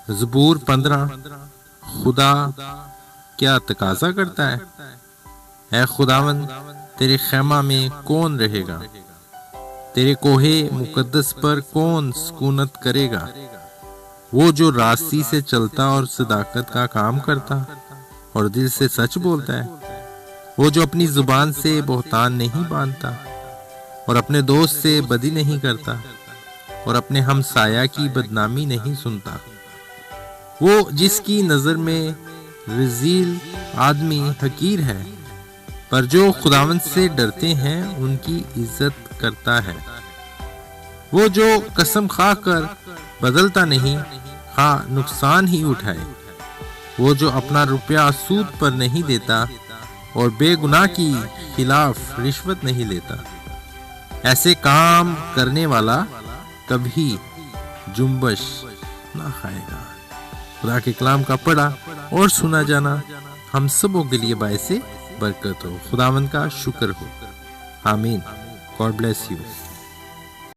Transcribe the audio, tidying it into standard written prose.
زبور 15 خدا کیا تقاضا کرتا ہے؟ اے خداوند تیرے خیمہ میں کون رہے گا؟ تیرے کوہ مقدس پر کون سکونت کرے گا؟ وہ جو راستی سے چلتا اور صداقت کا کام کرتا اور دل سے سچ بولتا ہے، وہ جو اپنی زبان سے بہتان نہیں باندھتا اور اپنے دوست سے بدی نہیں کرتا اور اپنے ہمسایہ کی بدنامی نہیں سنتا، وہ جس کی نظر میں رذیل آدمی حقیر ہے، پر جو خداوند سے ڈرتے ہیں ان کی عزت کرتا ہے، وہ جو قسم کھا کر بدلتا نہیں خواہ نقصان ہی اٹھائے، وہ جو اپنا روپیہ سود پر نہیں دیتا اور بے گناہ کی خلاف رشوت نہیں لیتا، ایسے کام کرنے والا کبھی جنبش نہ کھائے گا۔ خدا کے کلام کا پڑھا اور سنا جانا ہم سبوں کے لیے باعث برکت ہو۔ خداوند کا شکر ہو۔ آمین۔ God bless you.